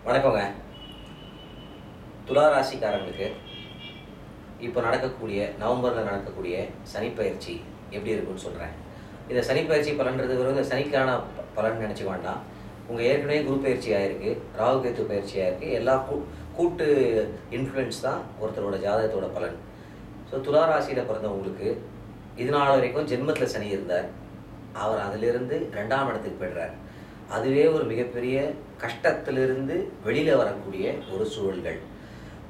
வணக்கங்க. துலா ராசிக்காரங்களுக்கு இப்போ நடக்கக்கூடிய நவம்பரில் நடக்கக்கூடிய சனிப்பெயர்ச்சி எப்படி இருக்குன்னு சொல்கிறேன். இந்த சனிப்பெயர்ச்சி பலன்றது வெறும் சனிக்கான பலன் நினச்சிக்க வேண்டாம். உங்கள் ஏற்கனவே குரு பயிற்சி ஆகிருக்கு, ராகு கேத்து பயிற்சி ஆகிருக்கு. எல்லா கூட்டு இன்ஃப்ளூயன்ஸ் தான் ஒருத்தரோட ஜாதகத்தோட பலன். ஸோ துலா ராசியில் பிறந்தவங்களுக்கு இது நாள் வரைக்கும் ஜென்மத்தில் சனி இருந்தார். அவர் அதிலிருந்து 2ஆம் இடத்துக்கு போய்டுறார். அதுவே ஒரு மிகப்பெரிய கஷ்டத்திலிருந்து வெளியில் வரக்கூடிய ஒரு சூழல்கள்.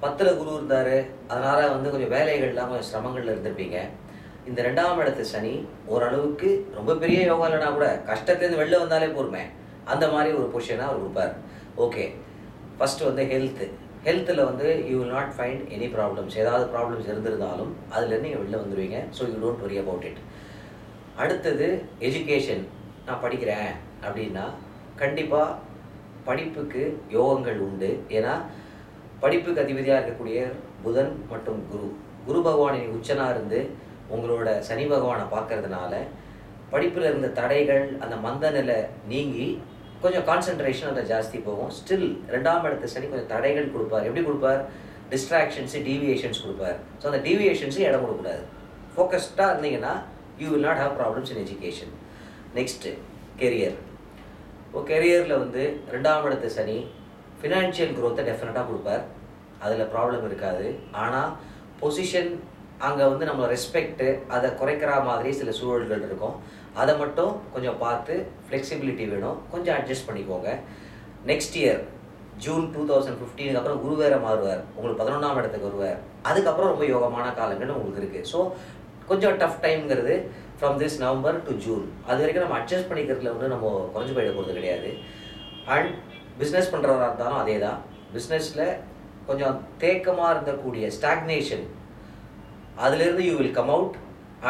10ல் குரு இருந்தார், அதனால் கொஞ்சம் வேலைகள்லாம் கொஞ்சம் சிரமங்களில் இருந்திருப்பீங்க. இந்த 2ஆம் இடத்து சனி ஓரளவுக்கு ரொம்ப பெரிய யோகா இல்லைனா கூட கஷ்டத்துலேருந்து வெளில வந்தாலே போருமே, அந்த மாதிரி ஒரு பொசிஷனாக அவர் கொடுப்பார். ஓகே, ஃபஸ்ட்டு ஹெல்த்தில் you will not find any problems. ஏதாவது ப்ராப்ளம்ஸ் இருந்திருந்தாலும் அதுலேருந்து நீங்கள் வெளில வந்துடுவீங்க. So you don't worry about it. அடுத்தது எஜுகேஷன். நான் படிக்கிறேன் அப்படின்னா கண்டிப்பாக படிப்புக்கு யோகங்கள் உண்டு. ஏன்னா படிப்புக்கு அதிபதியாக இருக்கக்கூடிய புதன் மற்றும் குரு பகவானின் உச்சனாக இருந்து உங்களோட சனி பகவானை பார்க்கறதுனால படிப்பில் இருந்த தடைகள், அந்த மந்த நிலை நீங்கி கொஞ்சம் கான்சன்ட்ரேஷன் அதில் ஜாஸ்தி போகும். ஸ்டில் 2ஆம் இடத்து சனி கொஞ்சம் தடைகள் கொடுப்பார். எப்படி கொடுப்பார்? டிஸ்ட்ராக்ஷன்ஸு, டீவியேஷன்ஸ் கொடுப்பார். ஸோ அந்த டீவியேஷன்ஸு இடம் கொடுக்கக்கூடாது. ஃபோக்கஸ்டாக இருந்தீங்கன்னா you will not have problems in education. Next career. கெரியரில் 2ஆம் இடத்து சனி ஃபினான்ஷியல் க்ரோத்தை டெஃபினட்டாக கொடுப்பார். அதில் ப்ராப்ளம் இருக்காது. ஆனால் பொசிஷன் அங்கே நம்மளை ரெஸ்பெக்ட்டு அதை குறைக்கிற மாதிரி சில சூழல்கள் இருக்கும். அதை மட்டும் கொஞ்சம் பார்த்து ஃப்ளெக்சிபிலிட்டி வேணும், கொஞ்சம் அட்ஜஸ்ட் பண்ணிக்கோங்க. நெக்ஸ்ட் இயர் ஜூன் 2015 அப்புறம் குரு வேற மாறுவார், உங்களுக்கு 11ஆம் இடத்துக்கு வருவார். அதுக்கப்புறம் ரொம்ப யோகமான காலங்கள் உங்களுக்கு இருக்குது. ஸோ கொஞ்சம் டஃப் டைம்ங்கிறது from this November to June. அது வரைக்கும் நம்ம அட்ஜஸ்ட் பண்ணிக்கிறதுல நம்ம குறைஞ்சி போயிட போகிறது கிடையாது. அண்ட் பிஸ்னஸ் பண்ணுறவராக இருந்தாலும் அதே தான். பிஸ்னஸில் கொஞ்சம் தேக்கமாக இருந்தக்கூடிய ஸ்டாக்னேஷன், அதிலிருந்து you will come out.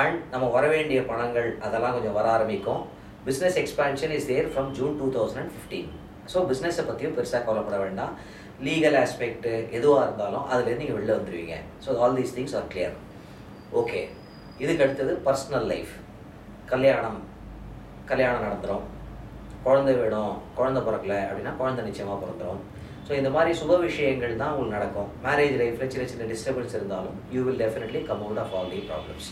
And நம்ம வர வேண்டிய பணங்கள் அதெல்லாம் கொஞ்சம் வர ஆரம்பிக்கும். Business expansion is there from June 2015. So பிஸ்னஸை பற்றியும் பெருசாக கவலைப்பட வேண்டாம். லீகல் ஆஸ்பெக்ட்டு எதுவாக இருந்தாலும் அதுலேருந்து நீங்கள் வெளில வந்துடுவீங்க. So all these things are clear. Okay, இதுக்கு அடுத்தது பர்சனல் லைஃப். கல்யாணம் நடந்துடும். குழந்தை வேணும், குழந்தை பிறக்கல அப்படின்னா குழந்தை நிச்சயமாக பிறந்துடும். ஸோ இந்த மாதிரி சுப விஷயங்கள் தான் உங்களுக்கு நடக்கும். மேரேஜ் லைஃப்பில் சின்ன சின்ன டிஸ்டர்பன்ஸ் இருந்தாலும் you will definitely come out of all the problems.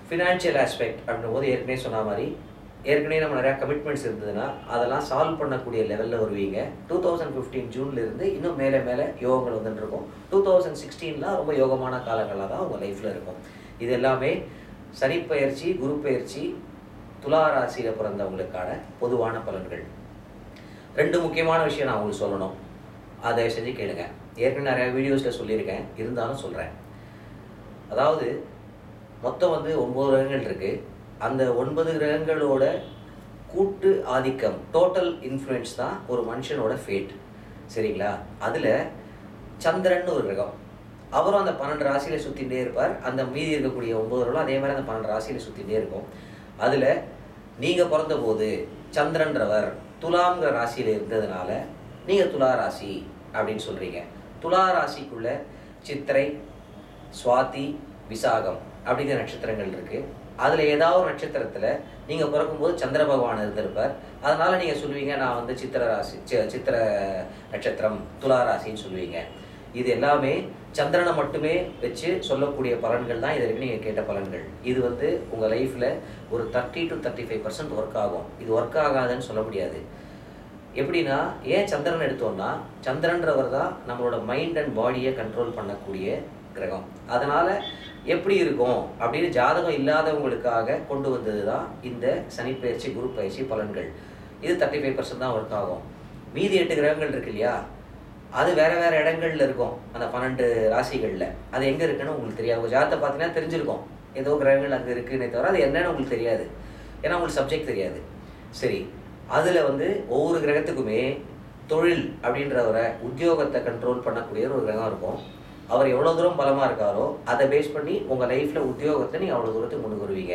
Financial aspect அப்படின்னும் ஏற்கனவே சொன்ன மாதிரி ஏற்கனவே நம்ம நிறையா கமிட்மெண்ட்ஸ் இருந்ததுன்னா அதெல்லாம் சால்வ் பண்ணக்கூடிய லெவலில் வருவீங்க. 2015 ஜூன்லேருந்து இன்னும் மேலே மேலே யோகங்கள் வந்துட்டுருக்கும். 2016 ரொம்ப யோகமான காலங்களாக தான் உங்கள் லைஃப்பில் இருக்கும். இது எல்லாமே சனிப்பெயர்ச்சி, குரு பயிற்சி, துலா ராசியில் பிறந்தவங்களுக்கான பொதுவான பலன்கள். 2 முக்கியமான விஷயம் நான் உங்களுக்கு சொல்லணும், அதை செஞ்சு கேளுங்க. ஏற்கனவே நிறையா வீடியோஸில் சொல்லியிருக்கேன், இருந்தாலும் சொல்கிறேன். அதாவது மொத்தம் 9 கிரகங்கள் இருக்குது. அந்த 9 கிரகங்களோட கூட்டு ஆதிக்கம், டோட்டல் இன்ஃப்ளூயன்ஸ் தான் ஒரு மனுஷனோட ஃபேட். சரிங்களா? அதில் சந்திரன் ஒரு கிரகம், அவரும் அந்த 12 ராசியில் சுற்றிகிட்டே இருப்பார். அந்த மீதி இருக்கக்கூடிய 9 கிரகம் அதே மாதிரி அந்த 12 ராசியில் சுற்றிகிட்டே இருக்கும். அதில் நீங்கள் பிறந்தபோது சந்திரன்றவர் துலாங்கிற ராசியில் இருந்ததுனால நீங்கள் துலா ராசி அப்படின்னு சொல்கிறீங்க. துலா ராசிக்குள்ளே சித்திரை, சுவாதி, விசாகம் அப்படிங்கிற நட்சத்திரங்கள் இருக்குது. அதில் ஏதாவது ஒரு நட்சத்திரத்தில் நீங்கள் பிறக்கும்போது சந்திர பகவான் இருந்திருப்பார். அதனால் நீங்கள் சொல்லுவீங்க நான் சித்திர நட்சத்திரம் துலா ராசின்னு சொல்லுவீங்க. இது எல்லாமே சந்திரனை மட்டுமே வச்சு சொல்லக்கூடிய பலன்கள் தான். இது வரைக்கும் நீங்கள் கேட்ட பலன்கள். இது உங்கள் லைஃப்பில் ஒரு 30 to 35% ஒர்க் ஆகும். இது ஒர்க் ஆகாதுன்னு சொல்ல முடியாது. எப்படின்னா, ஏன் சந்திரன் எடுத்தோம்னா, சந்திரன்றவர் தான் நம்மளோட மைண்ட் அண்ட் பாடியை கண்ட்ரோல் பண்ணக்கூடிய கிரகம். அதனால் எப்படி இருக்கும் அப்படின்னு ஜாதகம் இல்லாதவங்களுக்காக கொண்டு வந்தது தான் இந்த சனிப்பெயர்ச்சி, குரு பயிற்சி பலன்கள். இது 35% தான் ஒர்க் ஆகும். மீதி 8 கிரகங்கள் இருக்கு இல்லையா, அது வேறு வேறு இடங்கள்ல இருக்கும். அந்த 12 ராசிகளில் அது எங்கே இருக்குன்னு உங்களுக்கு தெரியாது. உங்கள் ஜாதகத்தை பார்த்தீங்கன்னா தெரிஞ்சிருக்கும், ஏதோ கிரகங்கள் அங்கே இருக்குன்னே தவிர அது என்னன்னு உங்களுக்கு தெரியாது. ஏன்னா உங்களுக்கு சப்ஜெக்ட் தெரியாது. சரி, அதில் ஒவ்வொரு கிரகத்துக்குமே தொழில் அப்படின்றவரை உத்தியோகத்தை கண்ட்ரோல் பண்ணக்கூடிய ஒரு கிரகம் இருக்கும். அவர் எவ்வளோ தூரம் பலமாக இருக்காரோ அதை பேஸ் பண்ணி உங்கள் லைஃப்பில் உத்தியோகத்தை நீங்கள் அவ்வளோ தூரத்துக்கு முன்னுக்கு வருவீங்க.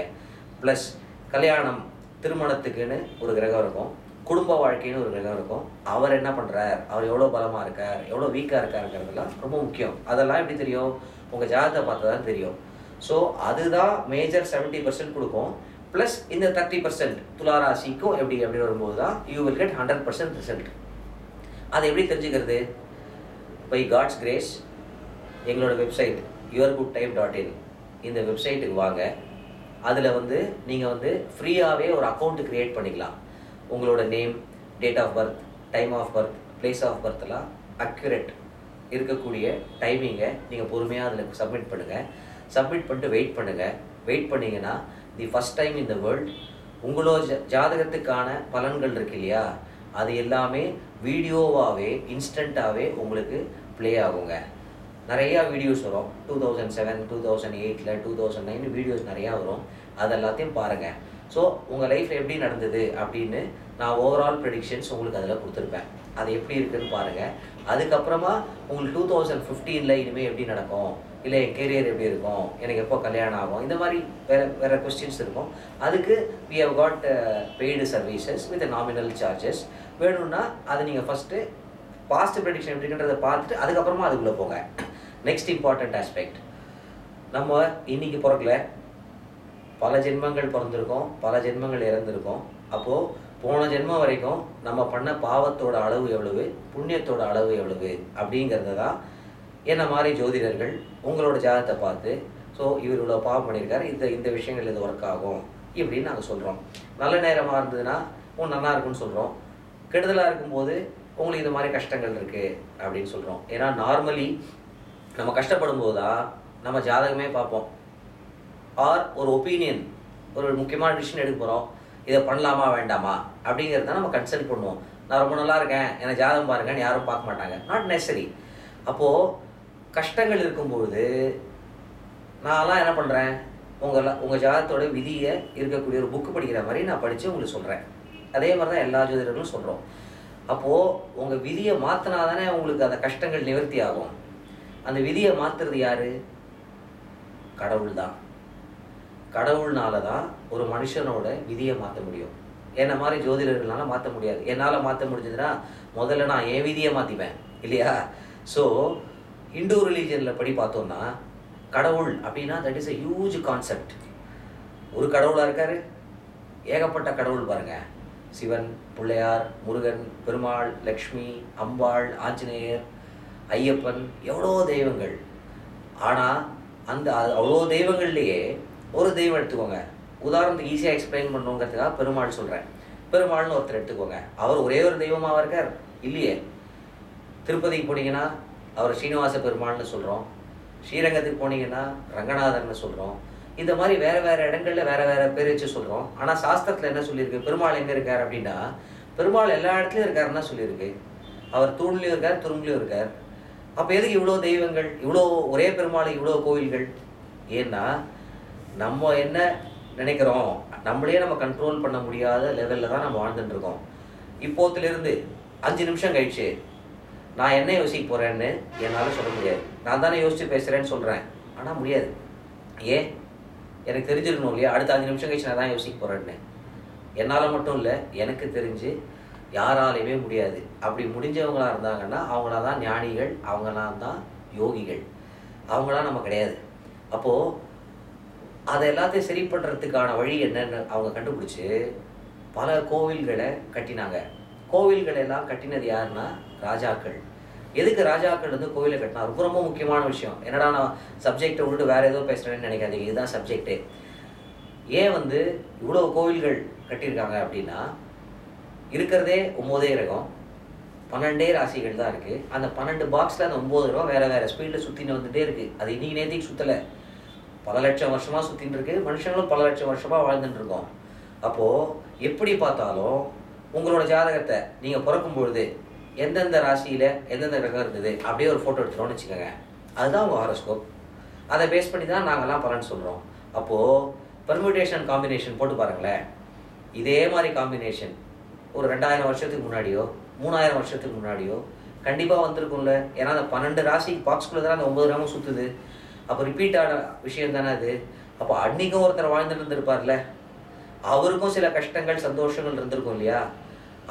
ப்ளஸ் கல்யாணம், திருமணத்துக்குன்னு ஒரு கிரகம் இருக்கும். குடும்ப வாழ்க்கைன்னு ஒரு கிரகம் இருக்கும். அவர் என்ன பண்ணுறார், அவர் எவ்வளோ பலமாக இருக்கார், எவ்வளோ வீக்காக இருக்காருங்கிறதுலாம் ரொம்ப முக்கியம். அதெல்லாம் எப்படி தெரியும்? உங்கள் ஜாதகத்தை பார்த்து தான் தெரியும். ஸோ அதுதான் மேஜர் 70% கொடுக்கும். ப்ளஸ் இந்த 30% துலா ராசிக்கும் எப்படி வரும்போது தான் யூ வில் கெட் 100% ரிசல்ட். அதை எப்படி தெரிஞ்சுக்கிறது? பை காட்ஸ் கிரேஸ் எங்களோட வெப்சைட் yourgoodtime.in இந்த வெப்சைட்டுக்கு வாங்க. அதில் வந்து நீங்கள் வந்து ஃப்ரீயாகவே ஒரு அக்கௌண்ட்டு க்ரியேட் பண்ணிக்கலாம். உங்களோட name, date of birth, time of birth, place of பர்த்லாம் அக்யூரேட் இருக்கக்கூடிய டைமிங்கை நீங்கள் பொறுமையாக அதில் சப்மிட் பண்ணுங்கள். சப்மிட் பண்ணிட்டு வெயிட் பண்ணுங்கள். வெயிட் பண்ணிங்கன்னா தி first time in the world உங்களோட ஜாதகத்துக்கான பலன்கள் இருக்கு இல்லையா, அது எல்லாமே வீடியோவாகவே இன்ஸ்டண்ட்டாகவே உங்களுக்கு ப்ளே ஆகுங்க. நிறையா வீடியோஸ் வரும். 2007, 2008, 2009 வீடியோஸ் நிறையா வரும். அது எல்லாத்தையும் பாருங்கள். ஸோ உங்கள் லைஃப்பில் எப்படி நடந்தது அப்படின்னு நான் ஓவரால் ப்ரெடிக்ஷன்ஸ் உங்களுக்கு அதில் கொடுத்துருப்பேன். அது எப்படி இருக்குதுன்னு பாருங்கள். அதுக்கப்புறமா உங்களுக்கு 2015 இனிமேல் எப்படி நடக்கும், இல்லை என் கெரியர் எப்படி இருக்கும், எனக்கு எப்போ கல்யாணம் ஆகும், இந்த மாதிரி வேறு கொஸ்டின்ஸ் இருக்கும். அதுக்கு we have got paid services with nominal charges. வேணும்னா அது நீங்கள் ஃபஸ்ட்டு பாஸ்ட் ப்ரெடிக்ஷன் எப்படி இருக்குன்றதை பார்த்துட்டு அதுக்கப்புறமா அதுக்குள்ளே போங்க. நெக்ஸ்ட் இம்பார்ட்டண்ட் ஆஸ்பெக்ட், நம்ம இன்றைக்கி பிறக்கல, பல ஜென்மங்கள் பிறந்திருக்கோம், பல ஜென்மங்கள் இறந்துருக்கோம். அப்போது போன ஜென்மம் வரைக்கும் நம்ம பண்ண பாவத்தோட அளவு எவ்வளவு, புண்ணியத்தோட அளவு எவ்வளவு அப்படிங்கிறத தான் என்ன மாதிரி ஜோதிடர்கள் உங்களோட ஜாதகத்தை பார்த்து, ஸோ இவர் இவ்வளோ பாவம் பண்ணியிருக்காரு, இந்த விஷயங்கள் இது ஒர்க் ஆகும் இப்படின்னு நாங்கள் சொல்கிறோம். நல்ல நேரமாக இருந்ததுன்னா நல்லா இருக்குன்னு சொல்கிறோம். கெடுதலாக இருக்கும்போது உங்களுக்கு இந்த மாதிரி கஷ்டங்கள் இருக்குது அப்படின்னு சொல்கிறோம். ஏன்னா நார்மலி நம்ம கஷ்டப்படும் போது தான் நம்ம ஜாதகமே பார்ப்போம். ஆர் ஒரு ஒப்பீனியன், ஒரு முக்கியமான டிசிஷன் எடுக்க போகிறோம், இதை பண்ணலாமா வேண்டாமா அப்படிங்கிறத நம்ம கன்சல்ட் பண்ணுவோம். நான் ரொம்ப நல்லா இருக்கேன், எனக்கு ஜாதகம் பாருங்கன்னு யாரும் பார்க்க மாட்டாங்க. Not necessary. அப்போது கஷ்டங்கள் இருக்கும்பொழுது நான்லாம் என்ன பண்ணுறேன், உங்கள் ஜாதகத்தோட விதியை இருக்கக்கூடிய ஒரு புக்கு படிக்கிற மாதிரி நான் படித்து உங்களுக்கு சொல்கிறேன். அதே மாதிரி தான் எல்லா ஜோதிடர்களும் சொல்கிறோம். அப்போது உங்கள் விதியை மாற்றினா தானே உங்களுக்கு அந்த கஷ்டங்கள் நிவர்த்தி ஆகும். அந்த விதியை மாற்றுறது யார்? கடவுள் தான். கடவுள்னால தான் ஒரு மனுஷனோட விதியை மாற்ற முடியும். என்ன மாதிரி ஜோதிடர்களால மாற்ற முடியாது. என்னால் மாற்ற முடிஞ்சதுன்னா முதல்ல நான் என் விதியை மாற்றிப்பேன் இல்லையா? ஸோ இந்து ரிலீஜனில் படி பார்த்தோம்னா கடவுள் அப்படின்னா that is a huge concept. ஒரு கடவுளாக இருக்காரு, ஏகப்பட்ட கடவுள் பாருங்கள். சிவன், பிள்ளையார், முருகன், பெருமாள், லக்ஷ்மி, அம்பாள், ஆஞ்சநேயர், ஐயப்பன், எவ்வளோ தெய்வங்கள். ஆனால் அந்த அவ்வளோ தெய்வங்கள்லேயே ஒரு தெய்வம் எடுத்துக்கோங்க. உதாரணத்துக்கு ஈஸியாக எக்ஸ்பிளைன் பண்ணுங்கிறதுக்காக பெருமாள் சொல்கிறேன். பெருமாள்னு ஒருத்தர் எடுத்துக்கோங்க. அவர் ஒரே ஒரு தெய்வமாக இருக்கார் இல்லையே. திருப்பதிக்கு போனீங்கன்னா அவர் ஸ்ரீனிவாச பெருமாள்னு சொல்கிறோம். ஸ்ரீரங்கத்துக்கு போனீங்கன்னா ரங்கநாதர்னு சொல்கிறோம். இந்த மாதிரி வேறு வேறு இடங்களில் வேறு வேறு பேர் வச்சு சொல்கிறோம். ஆனால் சாஸ்திரத்தில் என்ன சொல்லியிருக்கு, பெருமாள் எங்கே இருக்கார் அப்படின்னா பெருமாள் எல்லா இடத்துலையும் இருக்காருன்னா சொல்லியிருக்கு. அவர் தூண்லேயும் இருக்கார், துரும்புலையும் இருக்கார். அப்போ எதுக்கு இவ்வளோ தெய்வங்கள், இவ்வளோ ஒரே பெருமாள், இவ்வளோ கோவில்கள்? ஏன்னா நம்ம என்ன நினைக்கிறோம், நம்மளே நம்ம கண்ட்ரோல் பண்ண முடியாத லெவலில் தான் நம்ம வாழ்ந்துட்டுருக்கோம். இப்போத்துலேருந்து 5 நிமிஷம் கழிச்சு நான் என்ன யோசிக்க போகிறேன்னு என்னால் சொல்ல முடியாது. நான் தானே யோசித்து பேசுகிறேன்னு சொல்கிறேன், ஆனால் முடியாது. ஏன்? எனக்கு தெரிஞ்சிருக்கணும் இல்லையா, அடுத்த 5 நிமிஷம் கழிச்சு நான் தான் யோசிக்க போகிறேன்னு. என்னால் மட்டும் இல்லை, எனக்கு தெரிஞ்சு யாராலையுமே முடியாது. அப்படி முடிஞ்சவங்களாக இருந்தாங்கன்னா அவங்களாம் தான் ஞானிகள், அவங்களாம் தான் யோகிகள், அவங்களாம் நம்ம கிடையாது. அப்போது அதை எல்லாத்தையும் சரி பண்ணுறதுக்கான வழி என்னன்னு அவங்க கண்டுபிடிச்சி பல கோவில்களை கட்டினாங்க. கோவில்களை எல்லாம் கட்டினது யாருன்னா ராஜாக்கள். எதுக்கு ராஜாக்கள் வந்து கோவிலை கட்டினா? ரொம்ப ரொம்ப முக்கியமான விஷயம். என்னடா நான் சப்ஜெக்டை விட்டு வேறு ஏதோ பேசுகிறேன்னு நினைக்காதீங்க, இதுதான் சப்ஜெக்டே. ஏன் வந்து இவ்வளோ கோவில்கள் கட்டியிருக்காங்க அப்படின்னா, இருக்கிறதே 9 கிரகம், 12 ராசிகள் தான் இருக்குது. அந்த 12 பாக்ஸில் அந்த 9 கிரகம் வேறு வேறு ஸ்பீடில் சுற்றின்னு வந்துகிட்டே இருக்குது. அது இன்னைக்கு நேற்றுக்கு சுற்றலை, பல லட்சம் வருஷமாக சுற்றின்னு இருக்கு. மனுஷங்களும் பல லட்சம் வருஷமாக வாழ்ந்துட்டு இருக்கோம். அப்போது எப்படி பார்த்தாலும் உங்களோட ஜாதகத்தை நீங்கள் பிறக்கும்பொழுது எந்தெந்த ராசியில் எந்தெந்த கிரகம் இருந்தது அப்படியே ஒரு ஃபோட்டோ எடுத்துகிறோன்னு வச்சுக்கோங்க. அதுதான் உங்கள் ஹாரோஸ்கோப். அதை பேஸ் பண்ணி தான் நாங்கள்லாம் பலன் சொல்கிறோம். அப்போது பெர்முடேஷன் காம்பினேஷன் போட்டு பாருங்களேன். இதே மாதிரி காம்பினேஷன் ஒரு 2000 வருஷத்துக்கு முன்னாடியோ 3000 வருஷத்துக்கு முன்னாடியோ கண்டிப்பாக வந்திருக்கும்ல. ஏன்னா அந்த 12 ராசி பாக்ஸ்குள்ளே தான் அந்த 9 கிராமம் சுற்றுது. அப்போ ரிப்பீட் ஆன விஷயம் தானே அது. அப்போ அன்றைக்கும் ஒருத்தர் வாழ்ந்துட்டு இருந்திருப்பார்ல, அவருக்கும் சில கஷ்டங்கள் சந்தோஷங்கள் இருந்திருக்கும் இல்லையா.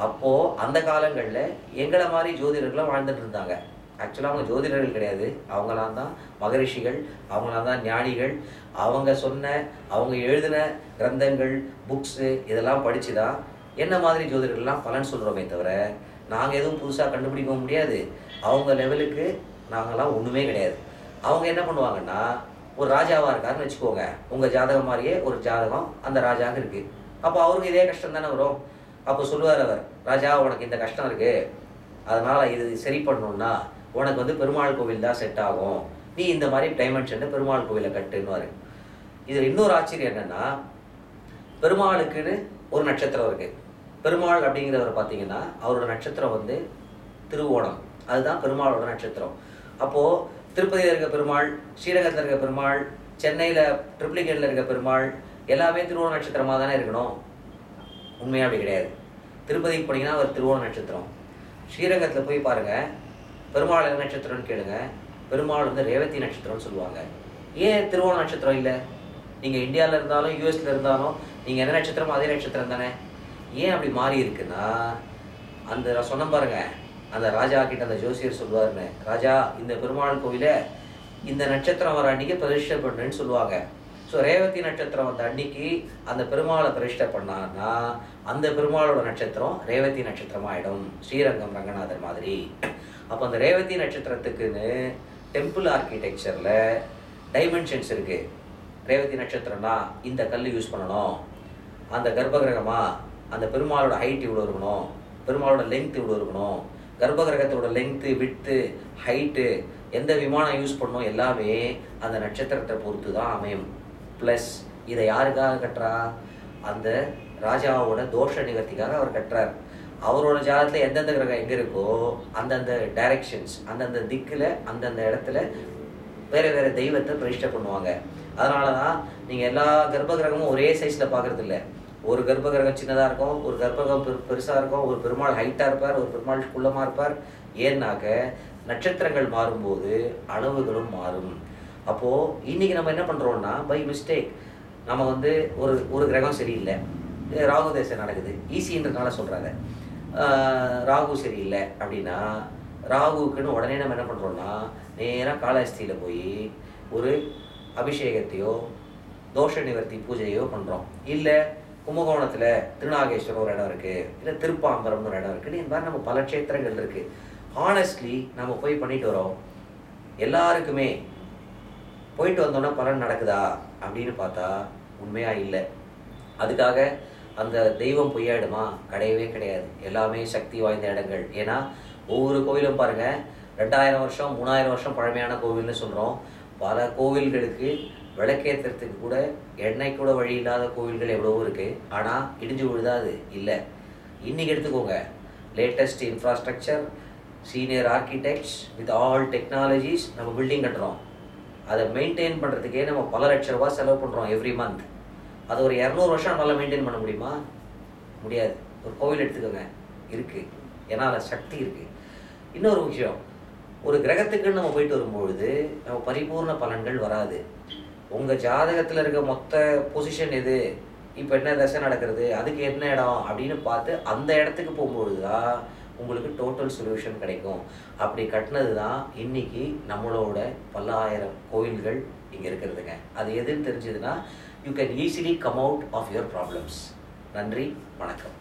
அப்போது அந்த காலங்களில் எங்களை மாதிரி ஜோதிடர்களும் வாழ்ந்துட்டு இருந்தாங்க. ஆக்சுவலாக அவங்க ஜோதிடர்கள் கிடையாது, அவங்களாம் தான் மகரிஷிகள், அவங்களாம் தான் ஞானிகள். அவங்க சொன்ன, அவங்க எழுதின கிரந்தங்கள், புக்ஸு இதெல்லாம் படித்து தான் என்ன மாதிரி ஜோதிடர்கள்லாம் பலன் சொல்கிறோமே தவிர நாங்கள் எதுவும் புதுசாக கண்டுபிடிக்க முடியாது, அவங்க லெவலுக்கு நாங்கள்லாம் ஒன்றுமே கிடையாது. அவங்க என்ன பண்ணுவாங்கன்னா, ஒரு ராஜாவாக இருக்காருன்னு வச்சுக்கோங்க, உங்கள் ஜாதகம் மாதிரியே ஒரு ஜாதகம் அந்த ராஜாவுக்கு இருக்குது. அப்போ அவருக்கு இதே கஷ்டம் தானே வரும். அப்போ சொல்லுவார் அவர், ராஜா உனக்கு இந்த கஷ்டம் இருக்குது, அதனால் இது சரி பண்ணணுன்னா உனக்கு வந்து பெருமாள் கோவில் தான் செட் ஆகும், நீ இந்த மாதிரி டைமென்ஷனில் பெருமாள் கோவிலை கட்டுன்னுவார். இதில் இன்னொரு ஆச்சரியம் என்னென்னா, பெருமாளுக்குன்னு ஒரு நட்சத்திரம் இருக்குது. பெருமாள் அப்படிங்கிறவர் பார்த்தீங்கன்னா அவரோட நட்சத்திரம் வந்து திருவோணம், அதுதான் பெருமாளோட நட்சத்திரம். அப்போது திருப்பதியில் இருக்க பெருமாள், ஸ்ரீரங்கத்தில் இருக்க பெருமாள், சென்னையில் ட்ரிப்ளிகேட்டில் இருக்க பெருமாள் எல்லாமே திருவோண நட்சத்திரமாக தானே இருக்கணும். உண்மையாக அப்படி கிடையாது. திருப்பதிக்கு போனீங்கன்னா அவர் திருவோண நட்சத்திரம். ஸ்ரீரங்கத்தில் போய் பாருங்கள், பெருமாள் என்ன நட்சத்திரம்னு கேளுங்க, பெருமாள் வந்து ரேவதி நட்சத்திரம்னு சொல்லுவாங்க. ஏன் திருவோண நட்சத்திரம் இல்லை? நீங்கள் இந்தியாவில் இருந்தாலும் யூஎஸில் இருந்தாலும் நீங்கள் என்ன நட்சத்திரமோ அதே நட்சத்திரம் தானே. ஏன் அப்படி மாறி இருக்குன்னா, அந்த நான் சொன்ன பாருங்க, அந்த ராஜா கிட்ட அந்த ஜோசியர் சொல்லுவாருன்னு, ராஜா இந்த பெருமாள் கோவிலை இந்த நட்சத்திரம் வர அன்னைக்கு பிரதிஷ்டை பண்ணுன்னு சொல்லுவாங்க. ஸோ ரேவதி நட்சத்திரம் வந்த அன்னைக்கு அந்த பெருமாளை பிரதிஷ்டை பண்ணான்னா அந்த பெருமாளோட நட்சத்திரம் ரேவதி நட்சத்திரமாக ஆகிடும், ஸ்ரீரங்கம் ரங்கநாதர் மாதிரி. அப்போ அந்த ரேவதி நட்சத்திரத்துக்குன்னு டெம்பிள் ஆர்கிடெக்சரில் டைமென்ஷன்ஸ் இருக்குது. ரேவதி நட்சத்திரம்னா இந்த கல் யூஸ் பண்ணணும், அந்த கர்ப்பகிரகமாக அந்த பெருமாளோட ஹைட் இவ்வளோ இருக்கணும், பெருமாளோட லெங்க் இவ்வளோ இருக்கணும், கர்ப்பகிரகத்தோட லெங்க்த்து விட்த்து ஹைட்டு, எந்த விமானம் யூஸ் பண்ணணும், எல்லாமே அந்த நட்சத்திரத்தை பொறுத்து தான் அமையும். ப்ளஸ் இதை யாருக்காக கட்டுறா? அந்த ராஜாவோட தோஷ நிவர்த்திக்காக அவர் கட்டுறார். அவரோட ஜாதகத்தில் எந்தெந்த கிரகம் எங்கே இருக்கோ அந்தந்த டைரக்ஷன்ஸ், அந்தந்த திக்கில் அந்தந்த இடத்துல வேறு வேறு தெய்வத்தை பிரதிஷ்டை பண்ணுவாங்க. அதனால தான் நீங்கள் எல்லா கர்ப்பகிரகமும் ஒரே சைஸில் பார்க்குறது இல்லை. ஒரு கர்ப்பகிரகம் சின்னதாக இருக்கும், ஒரு கர்ப்பகிரகம் பெருசாக இருக்கும், ஒரு பெருமாள் ஹைட்டாக இருப்பார், ஒரு பெருமாள் குள்ளமாக இருப்பார். ஏன்னாக்க நட்சத்திரங்கள் மாறும்போது அளவுகளும் மாறும். அப்போது இன்றைக்கி நம்ம என்ன பண்ணுறோன்னா, பை மிஸ்டேக் நம்ம வந்து ஒரு கிரகம் சரியில்லை, ராகு தேசம் நடக்குது, ஈஸின்றதுனால சொல்கிறாங்க, ராகு சரியில்லை அப்படின்னா ராகுக்குன்னு உடனே நம்ம என்ன பண்ணுறோன்னா நேராக காளஹஸ்தியில் போய் ஒரு அபிஷேகத்தையோ தோஷ நிவர்த்தி பூஜையோ பண்ணுறோம். இல்லை கும்பகோணத்தில் திருநாகேஸ்வரம் ஒரு இடம் இருக்குது, இல்லை திருப்பாம்பரம்னு ஒரு இடம் இருக்குது, இந்த மாதிரி நம்ம பல க்ஷேத்திரங்கள் இருக்குது. ஹானஸ்ட்லி நம்ம போய் பண்ணிட்டு வரோம். எல்லாருக்குமே போயிட்டு வந்தோன்னா பலன் நடக்குதா அப்படின்னு பார்த்தா உண்மையாக இல்லை. அதுக்காக அந்த தெய்வம் பொய்யாயிடுமா? கிடையவே கிடையாது. எல்லாமே சக்தி வாய்ந்த இடங்கள். ஏன்னா ஒவ்வொரு கோவிலும் பாருங்கள், 2000 வருஷம் 3000 வருஷம் பழமையான கோவில்னு சொல்கிறோம். பல கோவில்களுக்கு விளக்கேற்றுறதுக்கு கூட எண்ணெய் கூட வழி இல்லாத கோவில்கள் எவ்வளவோ இருக்குது. ஆனால் இடிஞ்சு விழுதாது இல்லை. இன்றைக்கி எடுத்துக்கோங்க, latest infrastructure, senior architects with all technologies நம்ம பில்டிங் கட்டுறோம். அதை மெயின்டைன் பண்ணுறதுக்கே நம்ம பல லட்ச ரூபா செலவு பண்ணுறோம் எவ்ரி மந்த். அதை ஒரு 200 வருஷம் நல்லா மெயின்டைன் பண்ண முடியுமா? முடியாது. ஒரு கோவில் எடுத்துக்கோங்க, இருக்குது, ஏன்னா அதில் சக்தி இருக்குது. இன்னொரு விஷயம், ஒரு கிரகத்துக்குன்னு நம்ம போயிட்டு வரும்பொழுது நம்ம பரிபூர்ண பலன்கள் வராது. உங்கள் ஜாதகத்தில் இருக்க மொத்த பொசிஷன் எது, இப்போ என்ன தசை நடக்கிறது, அதுக்கு என்ன இடம் அப்படின்னு பார்த்து அந்த இடத்துக்கு போகும்பொழுது தான் உங்களுக்கு டோட்டல் சொல்யூஷன் கிடைக்கும். அப்படி கட்டினது தான் இன்றைக்கி நம்மளோட பல்லாயிரம் கோவில்கள் இங்கே இருக்கிறதுங்க. அது எதுன்னு தெரிஞ்சதுன்னா you can easily come out of your problems. நன்றி, வணக்கம்.